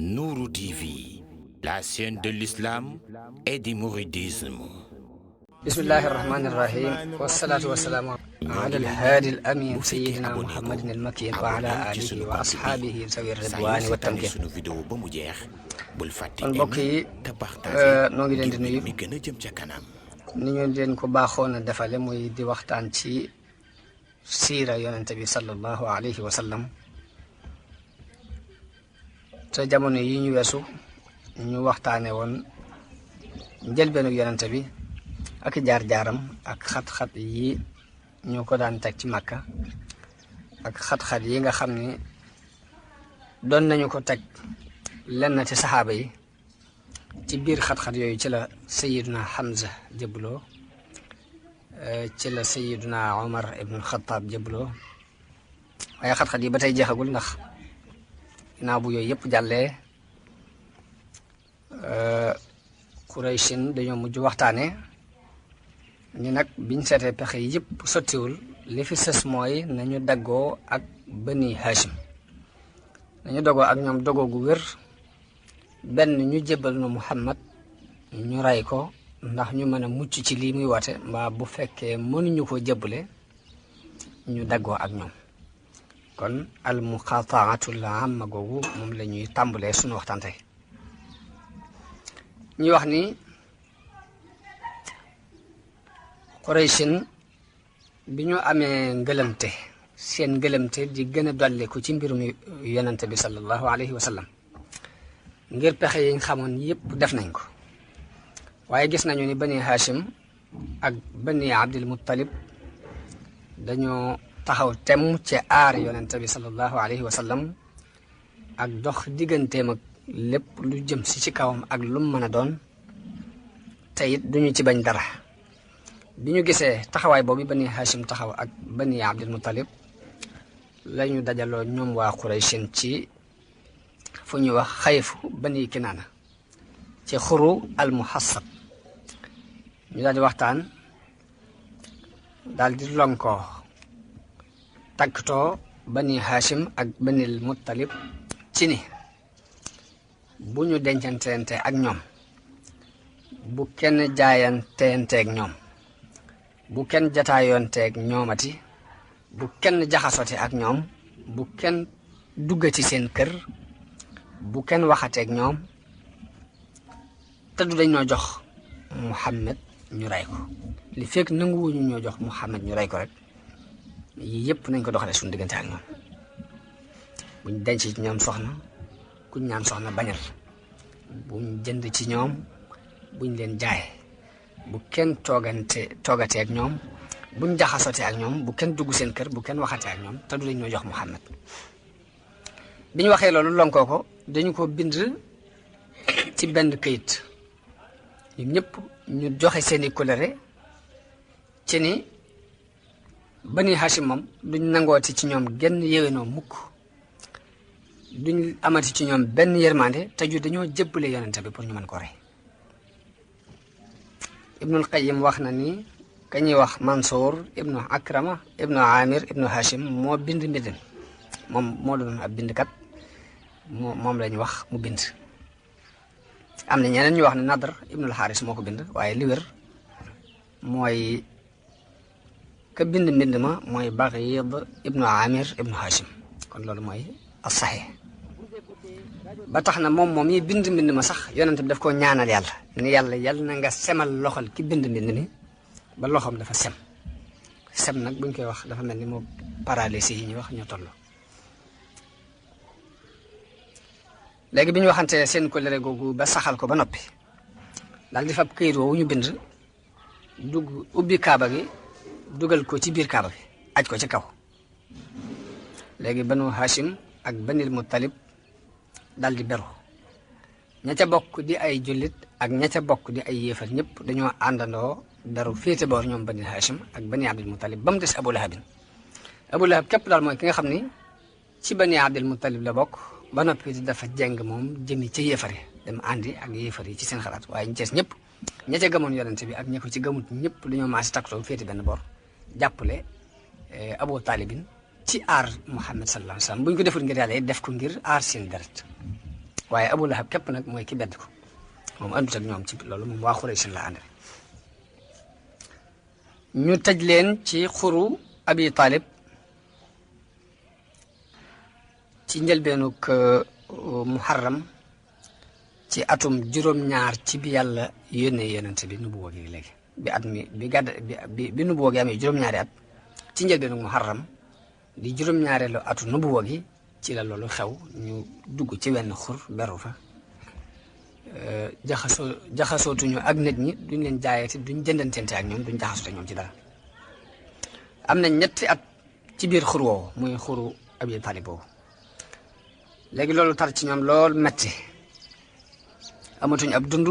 Nourou TV, la chaîne de l'islam et du mouridisme. bismillahi irrahmani irrahim wasalaatu wasalaamu ala alhaadi al amin sayidina muhammadin al makin wa ala alihi wa ashaabihi zawi ridwani wa tamkin. kon mbokk yi noo ngi leen di nuyu ni ñu leen ko baaxoon a defale muy di waxtaan ci siira yonente bi sallallahu alayhi wa sallam. te jamono yi ñu weesu ñu waxtaane woon njëlbeenu yonente bi ak jaar-jaaram ak xat-xat yi ñu ko daan teg ci Makka ak xat-xat yi nga xam ni doon nañu ko teg lenn ci saxaaba yi. ci biir xat-xat yooyu ci la sayiduna Hamza jëbloo, ci la sayiduna Omar ibn Xattaab jëbloo, waaye xat-xat yi ba tey jeexagul ndax ginnaaw bu yooyu yëpp jàllee Qurayshin dañoo mujj waxtaane ni nag biñ seetee pexe yëpp sottiwul li fi sës mooy nañu daggoo ak Bani Hashim, nañu dogoo ak ñoom dogoo gu wér. benn ñu jébbal nu Muhammad ñu rey ko ndax ñu mën a mucc ci lii muy woote, mbaa bu fekkee mënuñu ko jébbale ñu daggoo ak ñoom. kon al muqataatul amma googu moom la ñuy tàmbalee suñu waxtaan tey. ñuy wax ni Qurayshin bi ñu amee ngëlëmte, seen ngëlëmte di gën a dolliku ci mbirum yonente bi sallallahu alayhi wa sallam, ngir pexe yi nga xamoon yëpp def nañ ko, waaye gis nañu ni Bani Hashim ak Bani Abdul Muttalib dañoo taxaw temm ci aar yonente bi sallallahu alayhi wa sallam ak dox digganteem ak lépp lu jëm si ci kawam ak lu mu mën a doon, te it duñu ci bañ dara. bi ñu gisee taxawaay boobu Bani Hashim taxaw ak Bani Abdul Muttalib lañu dajaloo ñoom waa Qurayshin ci fu ñuy wax xayfu Bani Kinaana ci xuru al muhassab. ñu daal di waxtaan, daal di lonkoo tàggatoo Bani Hashim ak Bani Muttalib ci ni bu ñu dencanteente ak ñoom, bu kenn jaayanteenteeg ñoom, bu kenn jataayoonteeg ñoomati, bu kenn jaxasoote ak ñoom, bu kenn duggati seen kër, bu kenn waxateeg ñoom, te du dañ ñoo jox Muhammad ñu rey ko. li fekk nanguwuñu ñoo jox Muhammad ñu rey ko rek yii yëpp nañ ko doxalee suñu diggante ak ñoom. buñ denc ci ñoom soxna, kuñ ñaan soxna bañal, buñ jënd ci ñoom, buñ leen jaay, bu kenn toogatee ak ñoom, buñ jaxasotee ak ñoom, bu kenn dugg seen kër, bu kenn waxatee ak ñoom, te du dañ ñoo jox Muhammad. bi ñu waxee loolu lonkoo ko, dañu ko bind ci benn këyit, ñun ñëpp ñu joxe seeni kóllëre ci ni Bani Hashim moom duñ nangooti ci ñoom genn yéwénoo mukk, duñ amati ci ñoom benn yërmande, te ju dañoo jébbale yonente bi pour ñu mën ko rey. Ibnul Qayyim wax na ni ka ñuy wax Mansour ibnu Akrama ibnu Amir ibnu Hashim moo bind mbind mi, moom moo doon ab bindkat, moom lañu wax mu bind. am na ñeneen ñu wax ne Nadr ibnul Haris moo ko bind, waaye li wér mooy ka bind mbind ma mooy Baghid ibnu Amir ibnu Hashim. kon loolu mooy as-sahih. ba tax na moom yi bind mbind ma sax yonent bi daf koo ñaanal yàlla ni yàlla na nga semal loxol ki bind mbind mi ba loxoom dafa sem nag buñ koy wax dafa mel ni moo paralysie yi ñuy wax ñoo toll. léegi bi ñu waxante seen kóllëre googu ba saxal ko ba noppi, daal di fab këyit woowu ñu bind dugg ubbi kaaba gi, dugal ko ci biir kaaba gi, aj ko ci kaw. léegi Banu Hashim ak Banil Muttalib daal di beru, ña ca bokk di ay jullit ak ña ca bokk di ay yéefar ñëpp dañoo àndandoo beru féete boor ñoom Bani Hashim ak Bani Abdul Muttalib, ba mu des Abu Lahabin. Abu Lahab képp daal mooy ki nga xam ni ci Bani Abdul Muttalib la bokk, ba noppi dafa jeng moom jëmi ca yéefar yi, dem àndi ak yéefar yi ci seen xalaat. waaye ñu cees ñëpp, ña ca gëmoon yonente bi ak ña ko ci gëmut ñëpp dañoo maasi takkutoo féete benn boor jàppale Abu Talibin ci aar Muhammad sallallahu alayhi wa sallam. bu ñu ko deful ngir yàlla def ko ngir aar seen deret. waaye Abu Lahab képp nag mooy ki bedd ko moom àndut ak ñoom ci loolu moom waa Xuraysh la ànd ñu tëj leen ci xuru Abi Talib ci njëlbeenug muharram ci atum juróom-ñaar ci bi yàlla yónnee yonent bi nubuwa gi léegi bi at mi bi nubuwa gi amee juróom-ñaari at ci njëlbeenug muharram di juróom-ñaareelu atu nubuwa gi ci la loolu xew ñu dugg ci wenn xur beru fa jaxasootuñu ak nit ñi duñ leen jaayati duñ jëndanteente ak ñoom duñ jaxasoote ñoom ci dara am na ñetti at ci biir xur woowu muy xuru Abi Talib boobu léegi loolu tar ci ñoom lool metti amatuñu ab dund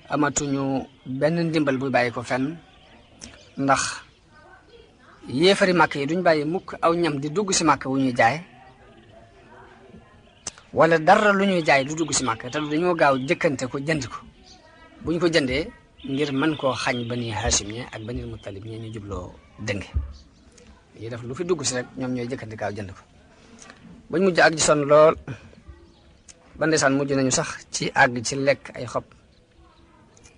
amatuñu benn ndimbal buy bàyyi ko fenn ndax yéefari màkk yi duñ bàyyi mukk aw ñam di dugg si màkk wu ñuy jaay wala dara lu ñuy jaay du dugg si màkk te dañoo gaaw jëkkante ko jënd ko bu ñu ko jëndee ngir mën koo xañ Bani Hashim ñe ak Bani Muttalib ñe ñu jubloo dënge yi def lu fi dugg si rek ñoom ñooy jëkkante gaaw jënd ko bañ mujj àgg ci sonn lool ba ndeysaan mujj nañu sax ci àgg ci lekk ay xob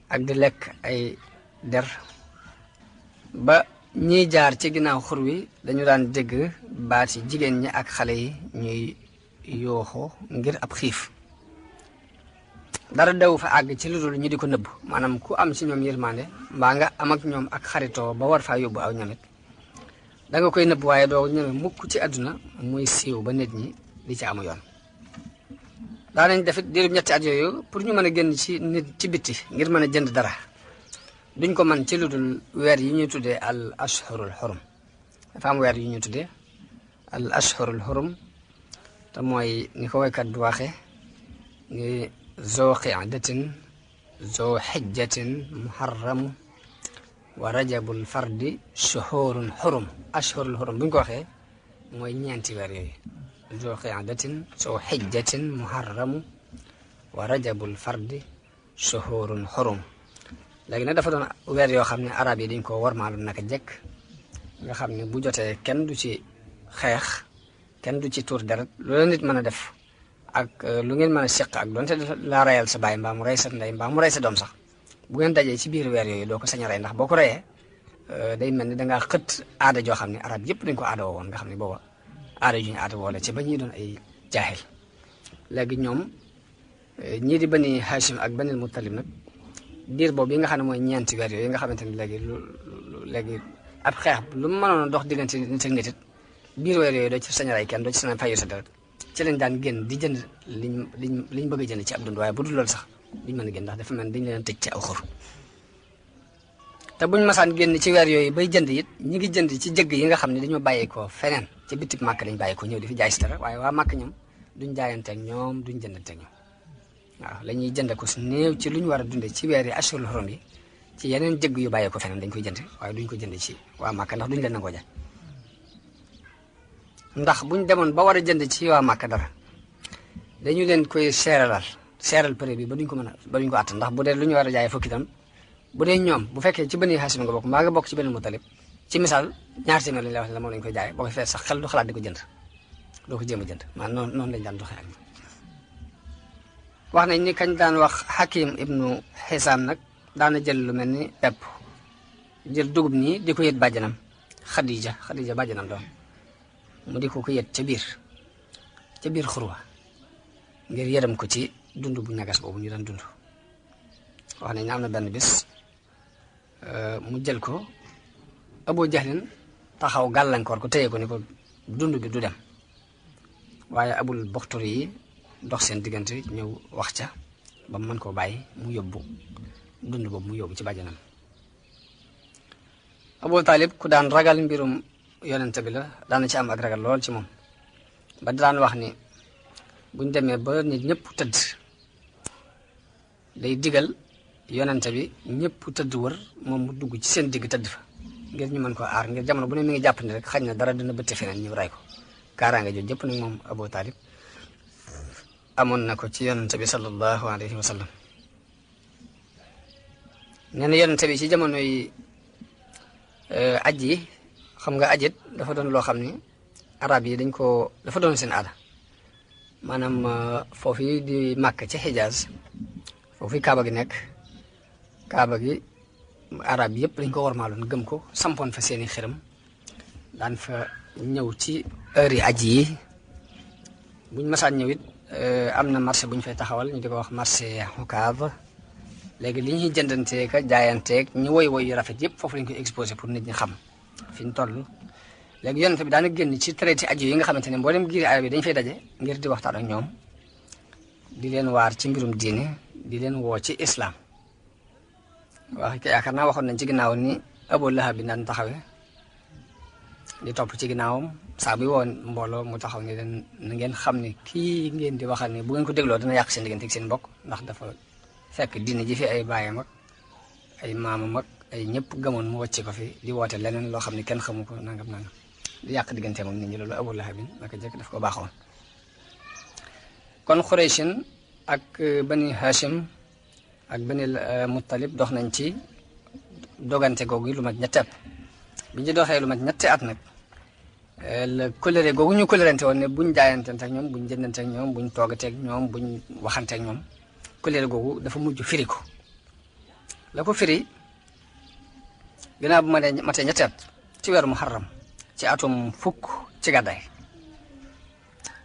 ak di lekk ay der ba ñiy jaar ci ginnaaw xur wi dañu daan dégg baat yi jigéen ñi ak xale yi ñuy yooxu ngir ab xiif dara daw fa àgg ci lu dul ñu di ko nëbb maanaam ku am ci ñoom yërmande mbaa nga am ak ñoom ak xaritoo ba war faa yóbbu aw ñamit da nga koy nëbb waaye doo ñeme mukk ci àdduna muy siiw ba nit ñi di ci amu yoon daanañ defit diirub ñetti at yooyu pour ñu mën a génn ci nit ci bitti ngir mën a jënd dara duñ ko mën ci lu dul weer yi ñuy tuddee al ashhurul xurum dafa am weer yi ñuy tuddee al ashhurul xurum te mooy ni ko waykat bi waxee ni zoo qiadatin zoo xijjatin muharramu wa rajabul fardi shuhurun xurum ashhurul xurum bu ñu ko waxee mooy ñeenti weer yooyu zoo qiadatin zoo xijjatin muharramu wa rajabul fardi shuhurun xurum léegi nag dafa doon weer yoo xam ne arab yi dañ ko warmaalu naka jekk nga xam ne bu jotee kenn du ci xeex kenn du ci tuur deret lu la nit mën a def ak lu ngeen mën a seq ak doonte laa reyal sa baay mbaa mu rey sa ndey mbaa mu rey sa doom sax bu ngeen dajee ci biir weer yooyu doo ko sañ a rey ndax boo ko reyee day mel ni dangaa xët aada joo xam ne arab yëpp dañ ko aada woo woon nga xam ne booba aada ju ñu aada woo la ci ba ñuy doon ay jaahil léegi ñoom ñii di Bani Hashim ak Bani Muttalib nag diir boobu yi nga xam ne mooy ñeenti weer yooyu nga xamante ne léegi ab xeex lu mu mënoon a dox diggante nit ak nit it biir weer yooyu doo ci sañ a rey kenn doo ci sañ a fayu sa deret ci lañ daan génn di jënd liñ bëgg a jënd ci ab dund waaye bu dul loolu sax duñ mën a génn ndax dafa mel dañ leen tëj ci aw xur te buñ masaan génn ci weer yooyu bay jënd it ñi ngi jënd ci jëgg yi nga xam ne dañoo bàyyeekoo feneen ci bitib màkk lañ bàyyeekoo ñëw di fi jaay si dara waaye waa màkk ñoom duñ jaayanteeg ñoom duñ jëndanteeg ñoom waaw la ñuy jënd ko su néew ci lu ñu war a dundee ci weer yi ashurul xurum yi ci yeneen jëgg yu bàyyeekoo feneen dañ koy jënd waaye duñ ko jënd ci waa màkk ndax duñ leen nangoo jaay ndax buñ demoon ba war a jënd ci waa màkk dara dañu leen koy seeral prix bi ba duñ ko àtt ndax bu dee lu ñu war a jaay fukki tam bu dee ñoom bu fekkee ci Bani Hashim nga bokk mbaa nga bokk ci Bani Muttalib ci misaal ñaar téeméer lañ la wax ne la moom lañ koy jaay boo ko fee sax xel du xalaat di ko jënd doo ko jéem a jënd maanaam noonu lañ daan doxee ak wax nañ ni kañ daan wax Hakim ibnu Xisaam nag daana jël lu mel ni pepp jël dugub nii di ko yët bàjjanam Xadija bàjjanam doon mu di ko yët ca biir xurwa ngir yërëm ko ci dund bu ñagas boobu ñu daan dund wax nañ ne am na benn bis mu jël ko Abu Jahlin taxaw gàllankoor ko téye ko ni ko dund bi du dem waaye Abul Buxturi yi dox seen diggante ñëw wax ca ba mu mën koo bàyyi mu yóbbu dund boobu mu yóbbu ci bàjjanam Abu Talib ku daan ragal mbirum yonente bi la daana ci am ak ragal lool ci moom ba daan wax ni buñ demee ba nit ñëpp tëdd day digal yonente bi ñëpp tëdd wër moom mu dugg ci seen digg tëdd fa ngir ñu mën koo aar ngir jamono bu ne mi ngi jàpp ni rek xañ na dara dina bëtte feneen ñu ray ko kaaraange jooju jëpp nag moom Abu Talib amoon na ko ci yonente bi sallallahu alayhi wa sallam nee na yonente bi ci jamono yi aj yi xam nga ajit dafa doon loo xam ni arab yi dafa doon seen aada maanaam foofu di Makka ci Hijaz foofu Kaaba gi nekk Kaaba gi arab yëpp dañ ko wormaaloon gëm ko sampoon fa seeni xiram daan fa ñëw ci heure yi aji yi buñ masaan ñëw it am na marché bu ñu fay taxawal ñu di ko wax marché Hukaab léegi li ñuy jëndanteeg a jaayanteeg ñu woy yu rafet yëpp foofu lañ koy exposé pour nit ñi xam fi ñu toll léegi yonent bi daana génn ci traité aju yi nga xamante ne mboolem giiri arab yi dañ fay daje ngir di waxtaan ak ñoom di leen waar ci mbirum diine di leen woo ci islam wax yaakaar naa waxoon nañ ci ginnaaw ni Abu Lahab bi daan taxawee di topp ci ginnaawam saa bi woon mbooloo mu taxaw ni leen na ngeen xam ne kii ngeen di waxal ni bu ngeen ko dégloo dana yàq seen diggante ak seen mbokk ndax dafa fekk diine ji fi ay baayam ak ay maamam ak ay ñëpp gëmoon mu wàcce ko fi di woote leneen loo xam ne kenn xamu ko nangam di yàq diggante moom nit ñi loolu Abu Lahab naka jëkk daf ko baaxoon kon Xurayshin ak Bani Hashim ak Bani Muttalib dox nañ ci dogante googu lu mat ñetti at bi ñu doxee lu mat ñetti at nag la colère googu ñu colérante woon ne buñ jaayantante ak ñoom buñ jëndante ak ñoom buñ toogate ak ñoom buñ waxante ak ñoom colère googu dafa mujj firi ko la ko firi ginnaaw bu ma dee matee ñetti at ci weeru Muharram ci atum fukk ci gàddaay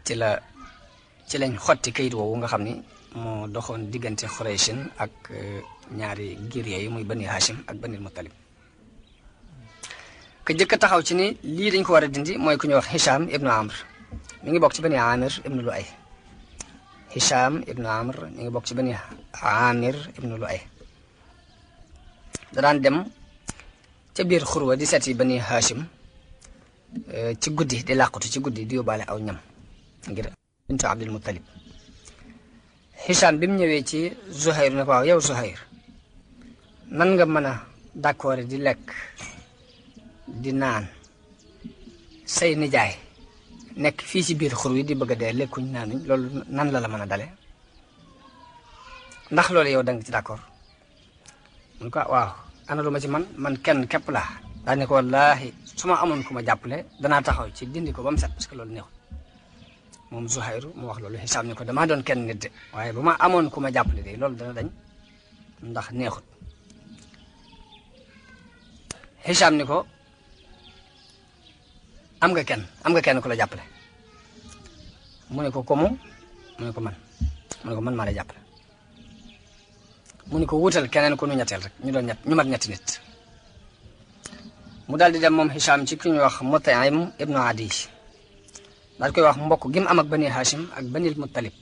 ci lañ xotti kayit woowu nga xam ni moo doxoon diggante Xurayshin ak ñaari giir yooyu muy Bani Hashim ak Bani Muttalib ka jëkk taxaw ci ni lii dañ ko war a dindi mooy ku ñuy wax Hisham ibnu Amr mi ngi bokk ci Bani Amir ibnu Lu'ay Hisham ibnu Amr mi ngi bokk ci Bani Amir ibnu Lu'ay da daan dem ca biir xurwa di seeti Bani Hashim ci guddi di làqutu ci guddi di yóbbaale aw ñam ngir bintu Abdul Muttalib Hisham bi mu ñëwee ci Zuhayr ne ko waaw yow Zuhayr nan nga mën a d'accord di lekk di naan say nijaay nekk fii ci biir xur wi di bëgg a dee lekkuñ naanuñ loolu nan la mën a dale ndax loolu yow da nga ci d'accord mun ko waaw ana lu ma ci man kenn képp laa daa ne ko wallaahi su ma amoon ku ma jàppale danaa taxaw ci dindi ko ba mu set parce que loolu neexul moom Zuhayru mu wax loolu Hisaam ne ko damaa doon kenn nit de waaye bu ma amoon ku ma jàppale de loolu dana dañ ndax neexut Hisaam ni ko am nga kenn ku la jàppale mu ne ko komu mu ne ko man maa la jàppale mu ne ko wutal keneen ku nu ñetteel rek ñu mat ñetti nit mu daal di dem moom Hisham ci ki ñuy wax Mut'im ibnu Adi daal koy wax mbokk gi mu am ak Bani Hashim ak Bani Muttalib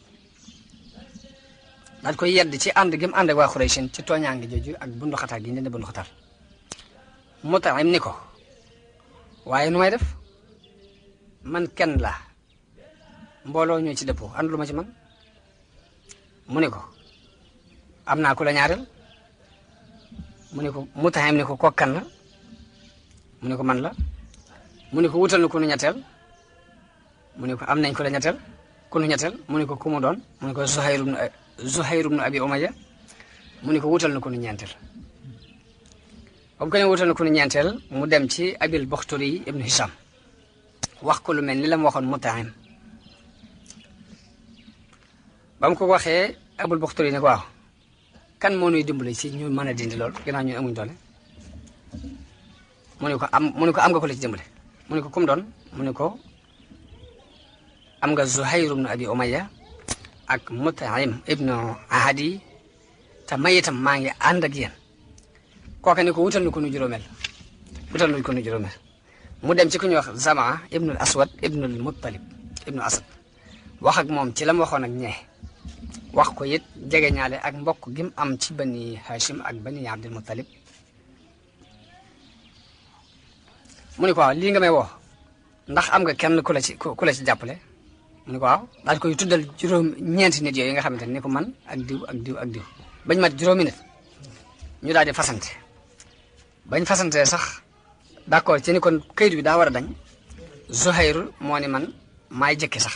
daal koy yedd ci ànd gi mu ànd ak waa Xurayshin ci tooñaange jooju ak bundu xataal gi ñu leen di bundu xataal Mut'im ni ko waaye nu may def man kenn laa mbooloo ñoo ci dëppoo àndulu ma ci man mu ne ko am naa ku la ñaareel mu ne ko Mut'im ni ko kokkan la mu ne ko man la mu ne ko wutal na ku nu ñetteel mu ne ko am nañ ku la ñetteel ku nu ñetteel mu ne ko ku mu doon mu ne ko Zuhayr ibn Abi Umayya mu ne ko wutal na ku nu ñeenteel ba mu ko ne wutal na ku nu ñeenteel mu dem ci Abil Bakhtari ibn Hisham wax ko lu mel ni la mu waxoon Mut'im ba mu ko waxee Abul Bakhtari ne ko waaw kan moo nuy dimbali ci ñu mën a dindi loolu ginnaaw ñun amuñ doole mu ne ko am nga ko la ci dimbale mu ne ko kum doon mu ne ko am nga Zuhayr ibn Abi Umayya ak Mut'im ibnu Adi te may itam maa ngi ànd ak yéen kooka ne ko wutal nu ko nu juróomeel mu dem ci ku ñuy wax Zamaa ibnu Aswad ibnu Muttalib ibnu Asad wax ak moom ci la mu waxoon ak ñee wax ko it jege ñaale ak mbokk gi mu am ci Bani Hashim ak Bani Abdul Muttalib mu ne ko waaw lii nga may woo ndax am nga kenn ku la ci jàppale mu ne ko waaw daal koy tuddal ñeenti nit yooyu nga xamante ne ko man ak diw bañ mat juróomi nit ñu daal di fasante bañ fasante sax d'accord ci ni kon kayit bi daa war a dañ Zuhayr moo ni man maay jëkke sax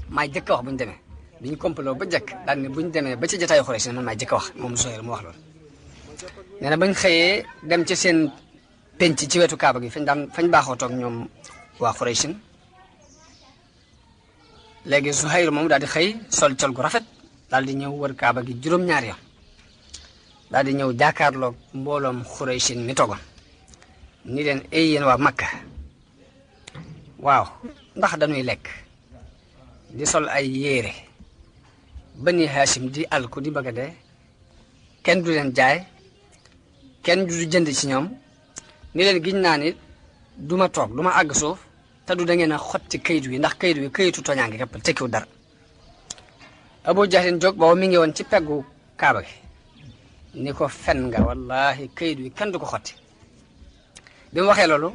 maay jëkk wax bu ñu demee bi ñu complot ba jëkk daal ne bu ñu demee ba ci jotaayu Xuraysh man maay jëkk wax moom Zuhayr mu wax loolu nee na bañ xëyee dem ci seen penc ci wetu Kaaba gi fañ baaxoo toog ñoom waa Xuraysh léegi Zuhayr moom daal di xëy sol col gu rafet daal di ñëw wër kaaba gi juróom-ñaari yoon daal di ñëw jàkkaarloog mbooloom Xuraysin mi togoon ni leen ay yéen waa Makka waaw ndax dañuy lekk di sol ay yére Bani Hashim di alku di bëgg a dee kenn du leen jaay kenn du jënd ci ñoom ni leen giñ naa ni du ma toog du ma àgg suuf te du da ngeen a xotti kayit wi ndax kayit wi kayitu toñaa ngi képp tekkiwul dara Abu Jahlin jóg boobu mi ngi woon ci peggu kaaba gi ni ko fen nga wallahi kayit wi kenn du ko xotti bi mu waxee loolu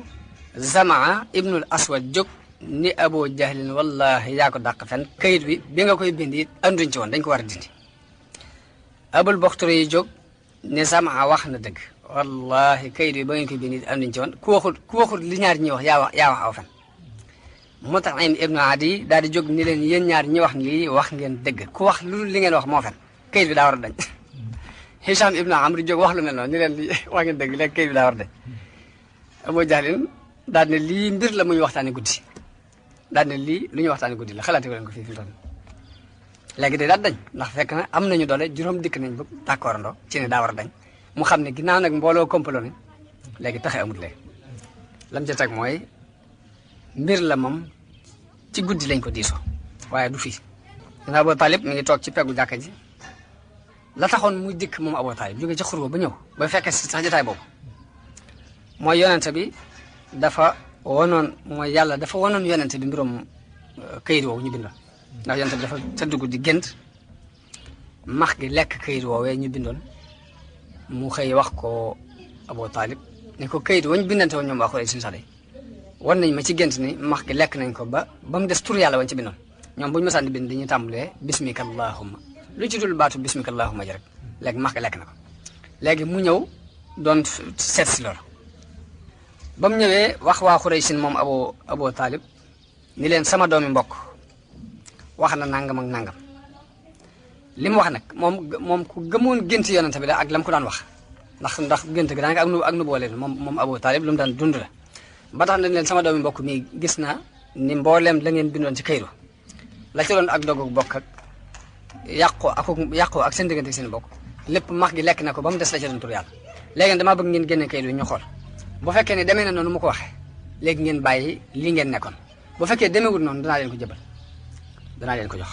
Zamaa ibnul Aswad jóg ni Abu Jahlin wallahi yaa ko dàq fen kayit wi bi nga koy bind it anduñ ci woon dañ ko war a dindi Abul Baxtari yi jóg ne Zamaa wax na dëgg wallahi kayit wi ba ngeen koy bind it anduñ ci woon ku waxul li ñaar ñi wax yaa wax aw fen Mut'im ibnu Adi daal di jóg ni leen yéen ñaar ñi wax lii wax ngeen dëgg ku wax lu li ngeen wax moo fen kayit bi daa war a dañ Hisham ibnu Amr jóg wax lu mel noonu ni leen lii wax ngeen dëgg léegi kayit bi daa war a dañ Abu Jahlin daal ne lii mbir la muy waxtaane guddi daal ne lii lu ñuy waxtaane guddi la xalaate ko leen ko fii fi mu toll léegi de daal dañ ndax fekk na am nañu doole juróom dikk nañ ba d'accord andoo ci ne daa war a dañ mu xam ne ginnaaw nag mbooloo kompaloo ne léegi taxe amut léegi lam ca teg mooy mbir la moom ci guddi lañ ko diisoo waaye du fii dina Abu Talib mi ngi toog ci peggu jàkka ji la taxoon muy dikk moom Abu Talib jóge ci xurwa ba ñëw ba fekkee si sax jotaay boobu mooy yonente bi dafa wonoon mooy yàlla dafa wonoon yonente bi mbirum këyit woowu ñu bindoon ndax yonente bi dafa tëdd guddi gént max gi lekk këyit woowee ñu bindoon mu xëy wax ko Abu Talib ne ko këyit wañ bindante woon ñoom waa Xuraysh sax day wan nañ ma ci gént ni max gi lekk nañ ko ba mu des tur yàlla wañ ci bindoon ñoom bu ñu mësaan di bind dañuy tàmbalee bismika allahumma lu ci dul baatu bismika allahumma ji rek léegi max gi lekk na ko léegi mu ñëw doon seet si loolu ba mu ñëwee wax waa Xuraysin moom Abu Talib ni leen sama doomi mbokk wax na nangam ak nangam li mu wax nag moom ku gëmoon gént yonente bi la ak lam ko daan wax ndax gént gi daanaka ak nu boole moom Abu Talib lu mu daan dund la ba tax nañ leen sama doomi mbokk mi gis naa ni mbooleem la ngeen bindoon ci kayru la ci doon ak dogu bokk ak yàqoo ak seen diggante seen bokk lépp max gi lekk na ko ba mu des la ci doon tur yàlla léegi damaa bëgg ngeen génne kayru ñu xool bu fekkee ne demee na noonu mu ko waxee léegi ngeen bàyyi li ngeen nekkoon bu fekkee demeewul noonu danaa leen ko jëbal danaa leen ko jox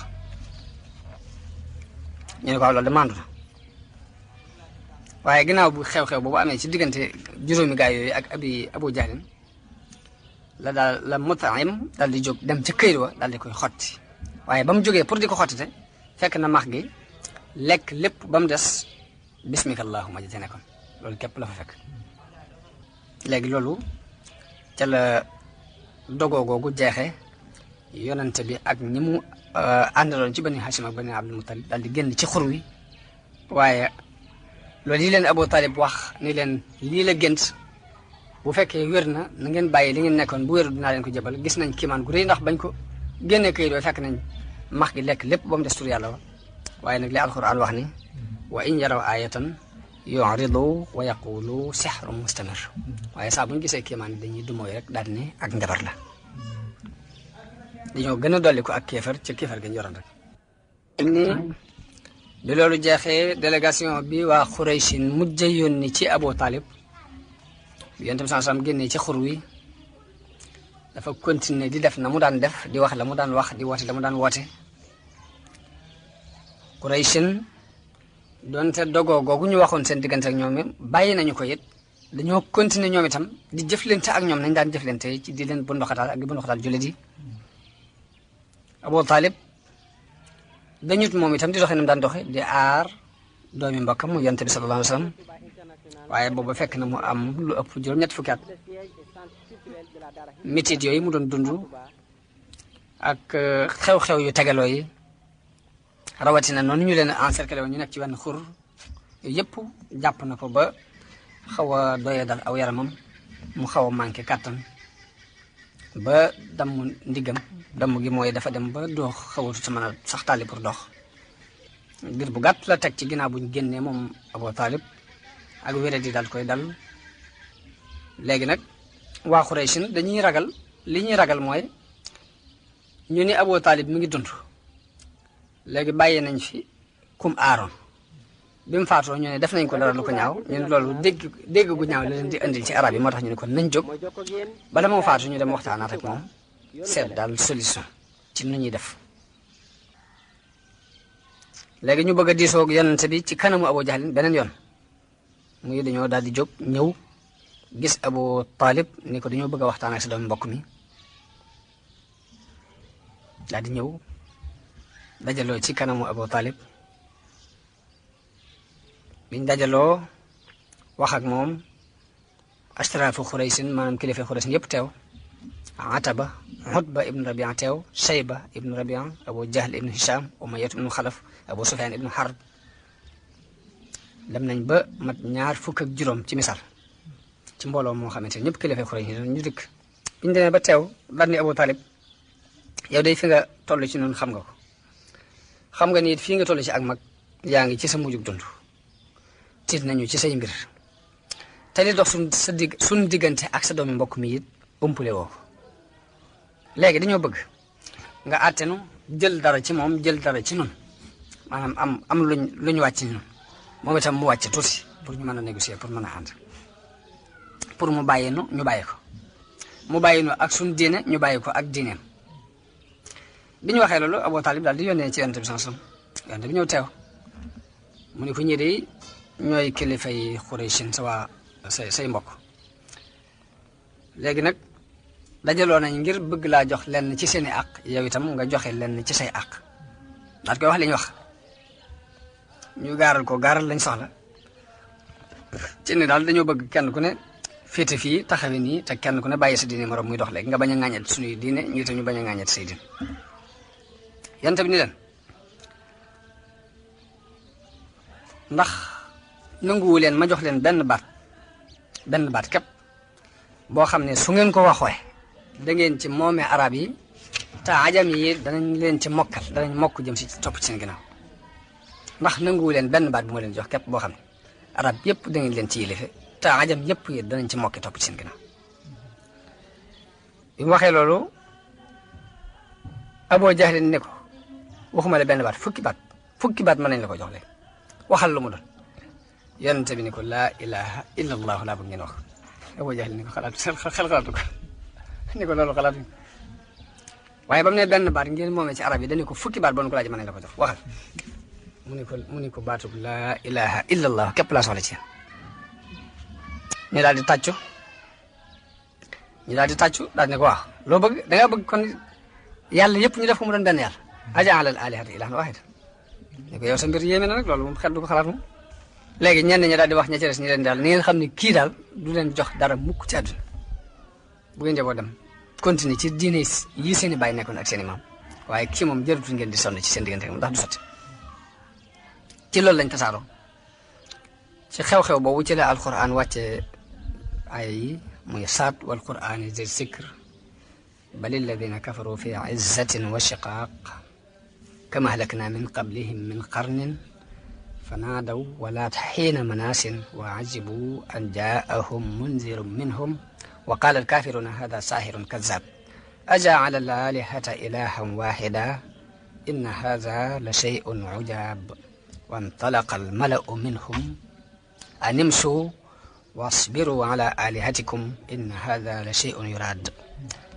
ñu ne ko loolu de mandu na waaye ginnaaw bu xew-xew boobu amee ci diggante juróomi gaay yooyu ak Abu Jahlin la Mut'im daal di jóg dem ca këyit wa daal di koy xotti waaye ba mu jógee pour di ko xottite fekk na max gi lekk lépp ba mu des bismika allahumma ji ca nekkoon loolu képp la fa fekk léegi loolu ca la dogoo googu jeexee yonente bi ak ñi mu àndaloon ci Bani Hashim ak Bani Abdul Muttalib daal di génn ci xur wi waaye loolu yi leen Abu Talib wax ni leen lii la gént bu fekkee wér na ngeen bàyyi li ngeen nekkoon bu wéru dinaa leen ko jëbal gis nañ kiimaan gu rëy ndax bañ ko génnee këyit doo fekk nañ max gi lekk lépp ba mu des tur yàlla wa waaye nag li alquran wax ni wa in yaraw ayatan yuridu wa yaqulu sihrun mustamir waaye saa bu ñu gisee kiimaan dañuy dumooy rek daal di ne ak njabar la dañoo gën a dolli ko ak kéefar ci kéefar gi ñu yoroon rek ni bi loolu jeexee délégation bi waa Xuraysin mujj yónni ci Abu Talib yonent bi sallallahu alayhi wasallam génnee ci xur wi dafa continuer di def na mu daan def di wax la mu daan wax di woote la mu daan woote Xuraysin doonte dogoo googu ñu waxoon seen diggante ak ñoom bàyyi nañu ko it dañoo continuer ñoom itam di jëflante ak ñoom nañ daan jëflante ci di leen bunduxataal ak di bunduxataal jullit yi Abu Talib dañut moom itam di doxee nam daan doxe di aar doomi mbokkam mu yonent bi sallallahu alayhi wasallam waaye boobu fekk na mu am lu ëpp juróom-ñett fukki at mitit yooyu mu doon dund ak xew-xew yu tegaloo yi rawatina noonu ñu leen encerclé woon ñu nekk ci wenn xur yooyu yëpp jàpp na ko ba xaw a doye dal aw yaramam mu xaw a manqué kàttan ba damm ndiggam damm gi mooy dafa dem ba doo xawatu sa mën a sax tàlli pour dox ngir bu gàtt la teg ci ginnaaw bu ñu génnee moom Abu Talib ak wéré di dal koy dal léegi nag waa Xuraysin dañuy ragal li ñuy ragal mooy ñu ni Abu Talib mi ngi dund léegi bàyyi nañ fi kum aaroon bi mu faatoo ñu ne def nañ ko dara lu ko ñaaw ñu ne loolu dégg gu ñaaw la leen di indil ci arab yi moo tax ñu ne kon nañ jóg bala moo faatu ñu dem waxtaanaat ak moom seet daal solution ci nu ñuy def léegi ñu bëgg a diisoo ak yonente bi ci kanamu Abu Jahlin beneen yoon muy dañoo daal di jóg ñëw gis Abu Talib ni ko dañoo bëgg a waxtaan ak sa doomu mbokk mi daal di ñëw dajaloo ci kanamu Abu Talib biñ dajaloo wax ak moom ashraafu Xuraysin maanaam kilifa Xuraysin yëpp teew Ataba Utba ibn Rabia teew Shayba ibn Rabia Abu Jahl ibn Hisham Umayyah ibn Xalaf Abu Sufyan ibn Harb dem nañ ba mat 25 ci misaal ci mbooloo moo xamante ne ñëpp kilifa Xuraysin ñu dikk biñ demee ba teew daal ni Abu Talib yow day fi nga toll ci noonu xam nga ko xam nga ni it fii nga toll ci ak mag yaa ngi ci sa mujjug dund tiit nañu ci say mbir te li dox suñ diggante ak sa doomi mbokk mi it umpule woo léegi dañoo bëgg nga àttenu jël dara ci moom jël dara ci nun maanaam am lu ñu wàcc ci ñun moom itam mu wàcc tuuti pour ñu mën a négocier pour mën a ànd pour mu bàyyi nu ñu bàyyi ko mu bàyyi nu ak suñ diine ñu bàyyi ko ak diineem bi ñu waxee loolu Abu Talib daal di yónnee ci yonent bi sallallahu alayhi wasallam yonent bi ñëw teew mu ne ko ñii de ñooy kilifay Xuraysin say mbokk léegi nag dajaloo nañ ngir bëgg laa jox lenn ci seeni àq yow itam nga joxe lenn ci say àq daal koy wax li ñu wax ñu gaaral lañ soxla ci ne daal dañoo bëgg kenn ku ne féete fii taxawe nii te kenn ku ne bàyyi sa diine morom muy dox léegi nga bañ a ŋàññat suñuy diine ñu itam ñu bañ a ŋàññat say diine yonent bi ni leen ndax nanguwu leen ma jox leen benn baat képp boo xam ne su ngeen ko waxee da ngeen ci moomee arab yi te ajam yi danañ leen ci mokkal danañ mokk jëm si topp ci seen ginnaaw ndax nanguwu leen benn baat bu ma leen jox képp boo xam ne arab yëpp da ngeen leen ci yilife te ajam yëpp yi danañ ci mokki topp ci seen ginnaaw bi mu waxee loolu Abu Jahl ne ko waxuma la benn baat fukki baat mën nañ la ko jox léegi waxal lu mu doon yonente bi ni ko laa ilaha illa allah laa bëgg ngeen wax Abu Jahl ni ko xel xalaatu ko ni ko loolu xalaatu waaye ba mu ne benn baat ngeen moomee ci arab yi dañu ko fukki baat ba nu ko laaj mën nañ la ko jox waxal mu ni ko baatub laa ilaha illa allah képp laa soxla ci ñu daal di tàccu daal ne ko waaw loo bëgg da nga bëgg kon yàlla yëpp ñu def ko mu doon benn yàlla aja'ala al-aalihata ilaahan waahidan ne ko yow sa mbir yéeme na nag loolu moom xel du ko xalaat moom léegi ñenn ñi daal di wax ña ca des ñi leen daal ni ngeen xam ne kii daal du leen jox dara mukk ci àdduna bu ngeen jaboo dem continuer ci diine yi seen i bàyyi nekkoon ak seen i maam waaye kii moom jërutul ngeen di sonn ci seen diggante ndax du sotti ci loolu lañ tasaaroo ci xew-xew boobu ci la alquran wàcce ay yi muy saat wal qur'ani zi zikr bal alladina kafaru fi izzatin wa shiqaq kama ahlakna min qablihim min qarnin فنادوا ولات حين مناس وعجبوا أن جاءهم منذر منهم وقال الكافرون هذا ساحر كذاب أجعل الآلهة إلها واحدا إن هذا لشيء عجاب وانطلق الملأ منهم أن امشوا واصبروا على آلهتكم إن هذا لشيء يراد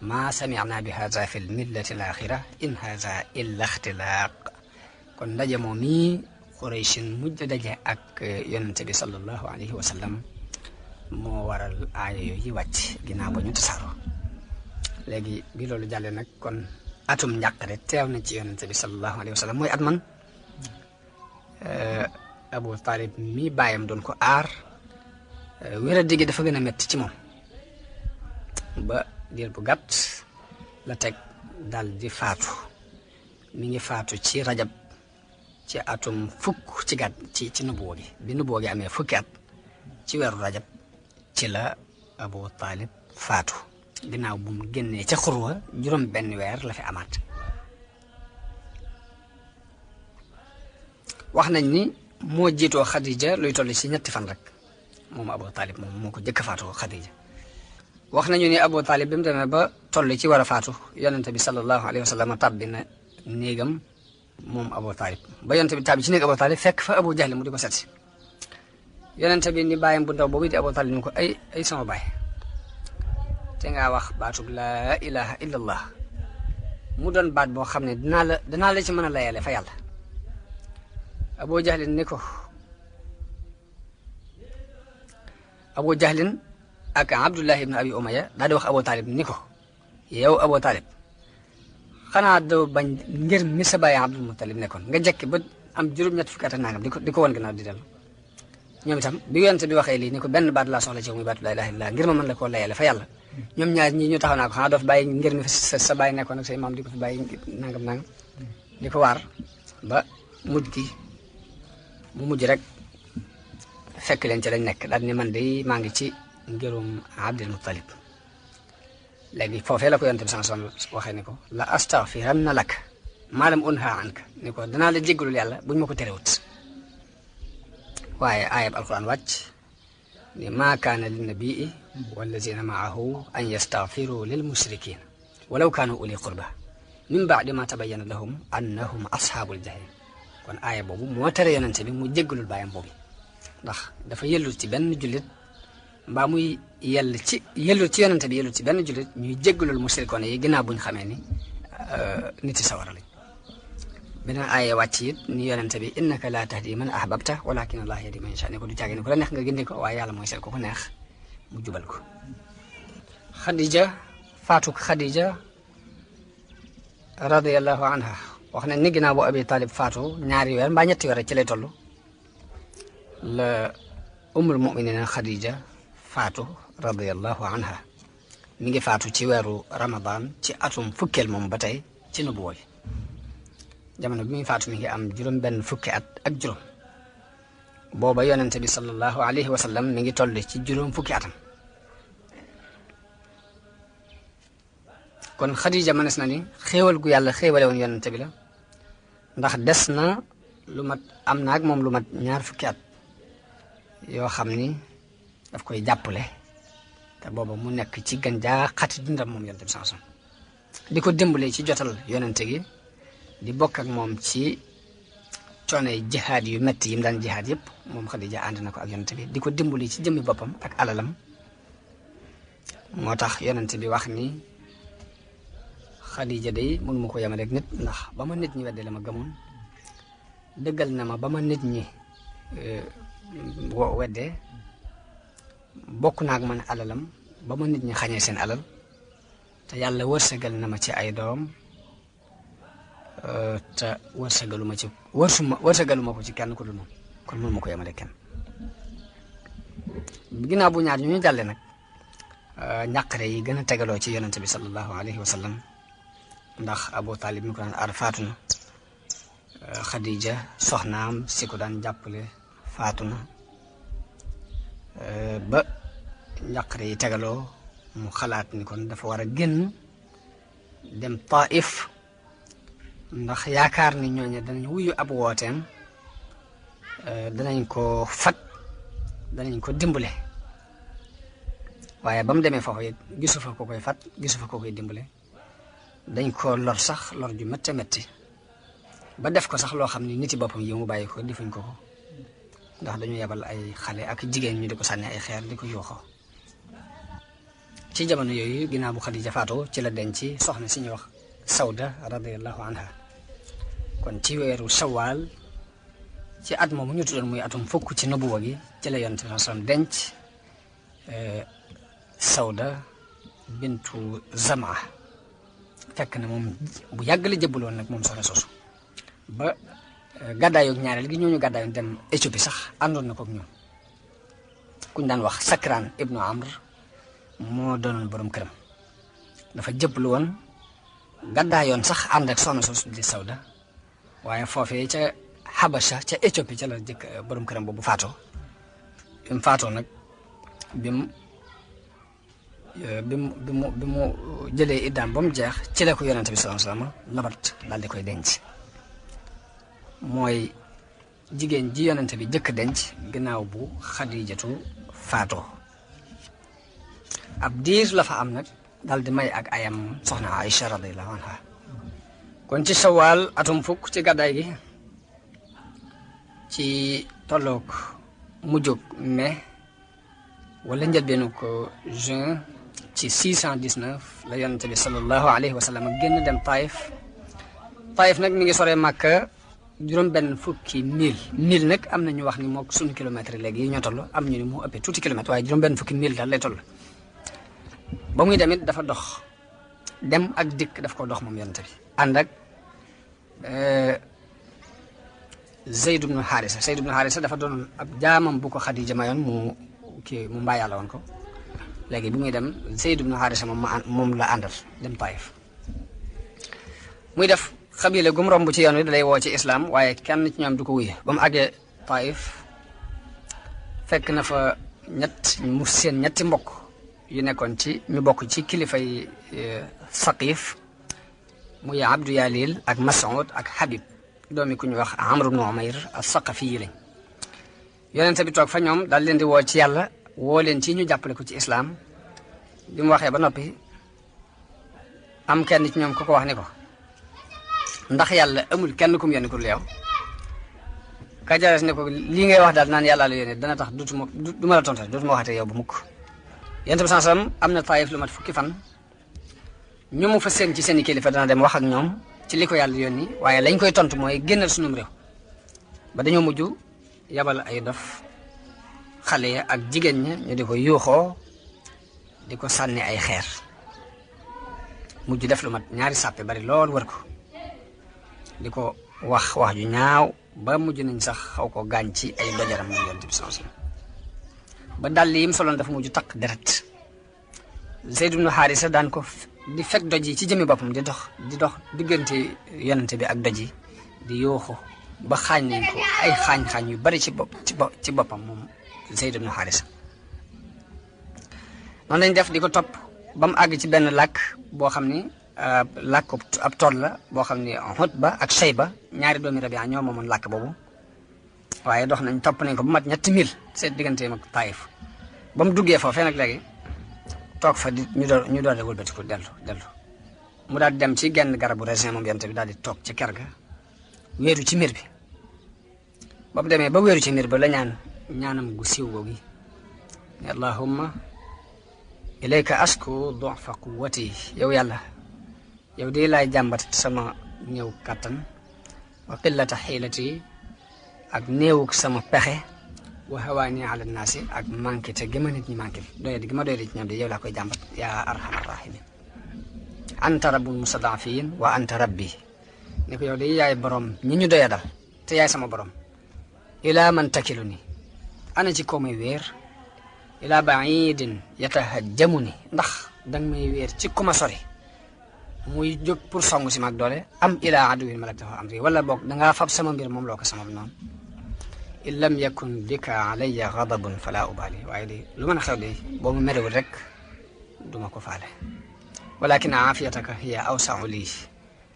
ما سمعنا بهذا في الملة الآخرة إن هذا إلا اختلاق كن نجمو مي Xuraysin mujj daje ak yonente bi sallallahu alayhi wa sallam moo waral aaya yooyu wàcc ginnaaw ba ñu tasaaroo léegi bi loolu jàllee nag kon atum njàqare teew na ci yonente bi sallallahu alayhi wa sallam mooy at man Abu Talib mi bàyyam doon ko aar wéra digi dafa gën a metti ci moom ba diir bu gàtt la teg dal di faatu mi ngi faatu ci rajab ci atum fukk ci gàtt ci nubuwa gi bi nubuwa gi amee fukki at ci weeru rajab ci la Abu Talib faatu ginnaaw bu mu génnee ca xurwa juróom benn weer la fi amaat wax nañ ni moo jiitoo Khadija luy toll ci ñetti fan rek moom Abu Talib moom moo ko jëkk faatoo Khadija wax nañu ni Abu Talib bi mu demee ba toll ci war a faatu yonente bi sallallahu alayhi wa sallam tàbbi na néegam moom Abu Talib ba yonente bi tàbbi ci néeg Abu Talib fekk fa Abu Jahl mu di ko seet si yonente bi ni bàyyam bu ndaw boobu di Abu Talib ni ko ay sama baay te ngaa wax baatub laa ilaha illallah mu doon baat boo xam ne danaa la ci mën a layale fa yàlla Abu Jahlin ak Abdullah ibn Abi Umayya daal di wax Abu Talib ni ko yow Abu Talib xanaa doo bañ ngir mi sa baay Abdul Muttalib nekkoon nga jekki ba am juróom-ñett fukki at ak nangam di ko wan gannaaw di dellu ñoom itam bi yonent bi waxee lii ni ko benn baat laa soxla ci yow muy baatu laa ilaaha illallaah ngir ma mën la koo layale fa yàlla ñoom ñaar ñii ñu taxaw naa ko xanaa doo fi bàyyi ngir mi sa baay nekkoon ak say maam di ko fi bàyyi nangam di ko waar ba mu mujj rek fekk leen ci lañ nekk daal ni man de maa ngi ci ngirum Abdul Muttalib léegi foofee la ko yonent bi sanson waxee ni ko la astaghfiranna lak maa lam unha anka ni ko danaa la jéggalul yàlla buñ ma ko terewut waaye aayab alquran wàcc ni maa kaana linnabii wallazina maahu an yastaghfiru lil mushrikin walaw kaanu uli qurba min baadi ma tabayyana lahum annahum ashaabul jahim kon aaya boobu moo tere yonent bi mu jéggalul baayam boobu ndax dafa yellul ci benn jullit mbaa muy yellul ci yonent bi yellul ci benn jullit ñuy jéggalul mushrikoon yi ginnaaw buñ xamee ni nit yi sawara lañ beneen aaya wàcc it ni yonent bi innaka laa tahdi man ahbabta walakin allah yahdi man yasha ne ko du caagi ne ku la neex nga gindi ko waaye yàlla mooy seet ko neex mu jubal ko faatuk Khadija radiyallahu anha wax na ni ginnaaw bu Abi Talib faatu ñaari weer mbaa ñetti weer ci lay toll la ummul muminina Khadija faatu radiyallahu anha mi ngi faatu ci weeru Ramadan ci atum fukkeel moom ba tey ci nubuwa bi jamono bi muy faatu mi ngi am juróom benn fukki at ak juróom booba yonente bi sallallahu alayhi wa sallam mi ngi toll ci juróom fukki atam kon Khadija mënees na ni xéewal gu yàlla xéewale woon yonente bi la ndax des na lu mat am na ak moom lu mat ñaar fukki at yoo xam ni daf koy jàppale te booba mu nekk ci gën jaa xati dundam moom yonente bi sanson di ko dimbale ci jotal yonente gi di bokk ak moom ci coonay jihaad yu metti yi mu daan jihaad yëpp moom Khadija ànd na ko ak yonente bi di ko dimbali ci jëmmi boppam ak alalam moo tax yonente bi wax ni Khadija day mënu ma ko yemale rek nit ndax ba ma nit ñi wedde la ma gëmoon dëggal na ma ba ma nit ñi wedde bokk naa ak man alalam ba ma nit ñi xañee seen alal te yàlla wërsëgal na ma ci ay doom te wërsëgalu ma ko ci kenn ku dul moom kon mënu ma ko yemale kenn ginnaaw bu ñaar ñu jàlle nag ñàqare yi gën a tegaloo ci yonente bi sallallahu alayhi wa sallam ndax Abu Talib mi ko daan aar faatu na Khadija soxnaam si ko daan jàppale faatu na ba njàqare yi tegaloo mu xalaat ni kon dafa war a génn dem Taif ndax yaakaar ni ñooñu danañ wuyu ab wooteem danañ ko fat danañ ko dimbale waaye ba mu demee foofu it gisu fa ko koy fat gisu fa ko koy dimbale dañ ko lor sax lor ju métti métti ba def ko sax loo xam ni nit yi boppam yi mu bàyyi ko defuñ ko ndax dañu yebal ay xale ak jigéen ñu di ko sànni ay xeer di ko yuuxoo ci jamono yooyu ginnaaw bu Khadija faatoo ci la denc soxna si ñuy wax Sawda radiyallahu anha kon ci weeru Shawwal ci at moomu ñu tuddoon muy atum fukk ci nubuwa gi ci la Yonent bi sallallahu alayhi wasallam denc Sawda bintu Zamaa fekk na moom bu yàgg la jëbbaloon nag moom soxna soosu ba gàddaayoog ñaareel gi ñooñu gàddaayoon dem Éthiopie sax àndoon na kook ñoom kuñ daan wax Sakran ibnu Amr moo doonoon borom këram dafa jëbbalu woon gàddaayoon sax ànd ak soxna soosu di Sawda waaye foofee ca Habasha ca Éthiopie ca la jëkk borom këram boobu faatoo bi mu faatoo nag bi mu jëlee iddaam ba mu jeex ci la ko yonente bi sallallahu alayhi wasallam labat daal di koy denc mooy jigéen ji yonente bi jëkk denc ginnaaw bu Xadijatu faatoo ab diir la fa am nag dal di may ak ayam soxna Aïcha radiyallahu anha kon ci Sawaal atum fukk ci gàddaay gi ci tolloog mujjug mai wala njëlbeenu ko juin ci 619 la yonente bi sallallahu alayhi wa sallam génn dem Taïf nag mi ngi soree Màkka juróom benn fukki mil nag am na ñu wax ni moo suñu kilomètre léegi yi ñoo toll am ñu ni moo ëppee tuuti kilomètre waaye juróom benn fukki mil daal lay toll ba muy demit dafa dox dem ak dikk daf ko dox moom yonente bi ànd ak Zayd ibn Haarisa dafa doon ab jaamam bu ko Xadija mayoon mu mbaa yàlla woon ko léegi bi muy dem Zayd ibn Haarisa moom la àndal dem Taïf muy def xabile gum romb ci yoon wi dalay woo ci islam waaye kenn ci ñoom du ko wuye ba mu àggee Taïf fekk na fa mu seen ñetti mbokk yu nekkoon ci ñu bokk ci kilifay Saqif muy Abdu Yalil ak Mas'ud ak Habib doomi ku ñu wax Amr ibn Umayr as-Saqafi yi lañ yonente bi toog fa ñoom daal leen di woo ci yàlla woo leen ci ñu jàppale ko ci islam bi mu waxee ba noppi am kenn ci ñoom ku ko wax ni ko ndax yàlla amul kenn kum yónni ku dul yow kajares ne ko lii ngay wax daal naan yàlla la yónni dana tax du ma la tontal dootuma waxatee yow bu mukk yonent bi sallallahu alayhi wasallam am na Taïf lu mat fukki fan ñu mu fa seen ci seen i kilifa dana dem wax ak ñoom ci li ko yàlla yónni waaye lañ koy tontu mooy génnal sunum réew ba dañoo mujj yabal ay dof xale ya ak jigéen ña ñu di ko yuuxoo di ko sànni ay xeer mujj def lu mat ñaari sàppe bari lool wër ko di ko wax ju ñaaw ba mujj nañ sax xaw ko gaañ ci ay dojaram moom yonent bi sallallahu alayhi wasallam ba dàll yi mu soloon dafa mujj takk deret Zayd ibn Haarisa daan ko di fekk doj yi ci jëmi boppam di dox diggante yonent bi ak doj yi di yuuxu ba xaañ nañ ko ay xaañ yu bari ci boppam moom Zayd ibn Haarisa noonu lañ def di ko topp ba mu àgg ci benn làkk boo xam ni làkk ab tool la boo xam ni Utba ak Shayba ñaari doomi Rabia ñoo moomoon làkk boobu waaye dox nañ topp nañ ko bu mat 3 mil seen digganteem ak Taïf ba mu duggee foofee nag léegi toog fa ñu door a wëlbatiku dellu mu daal di dem ci genn garabu raisin moom yonent bi daal di toog ci ker ga wéeru ci miir bi ba mu demee ba wéeru ci miir ba la ñaanam gu siiw googi ne allahumma ilayka asku du'fa quwwati yow yàlla yow de laay jàmbat sama néew kàttan wa qillata xiilati ak néewuk sama pexe wa hawaani ala naasi ak manqué te gëma nit ñi manqué doyadi gi ma doyadi ci ñoom de yow laa koy jàmbat yaa arhamar rahimin anta rabbul mustadafin wa anta rabbi ni ko yow de yaay borom ñi ñu doyadal te yaay sama borom ila man takilu ni ana ci kaw may wéer ila baidin yatahajjamu ni ndax danga may wéer ci ku ma sori muy jóg pour songu si mag doole am ila aduwin malaktahu amri wala boog dangaa fab sama mbir moom loo ko sama noonu in lam yakun bika alayya ghadabun fala ubali waaye de lu mën a xew de boo mu merewul rek duma ko faale walakin aafiyataka hiya awsa'u lii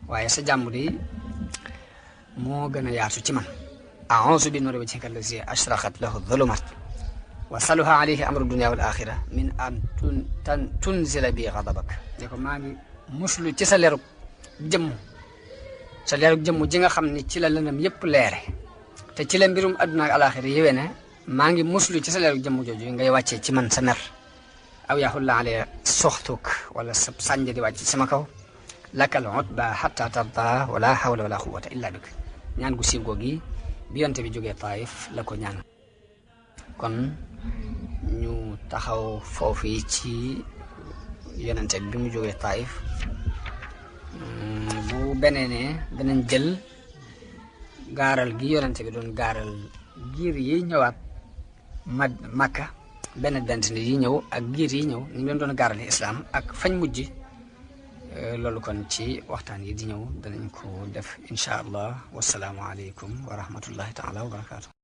waaye sa jàmm de moo gën a yaatu ci man a'uuzu bi nuuri wajhika allazi ashraqat lahu dhulumat wa saluha alayhi amru dunya wal axira min an tunzila bi ghadabak ne ko maa ngi muslu ci sa leerug jëmm ji nga xam ni ci la lëndëm yépp leere te ci la mbirum adduna ak alaxira yéwee ne maa ngi muslu ci sa leerug jëmm jooju ngay wàccee ci man sa mer aw yaxulla alayya soxtuk wala sa sànja di wàcc sama kaw lakal utba hatta tarda wala hawla wala quwwata illa bik ñaan gu siiw googi bi yonte bi jógee Taïf la ko ñaan kon ñu taxaw foofu yi ci yonente bi mu jógee Taïf bu benee danañ jël gaaral gi yonente bi doon gaaral giir yi ñëwaat Makka benn yi ñëw ak giir yi ñëw ñu leen doon gaarale islam ak fañ mujj loolu kon ci waxtaan yi di ñëw danañ ko def incha allah wasalaamu aleykum wa rahmatullahi taala wa barakaatu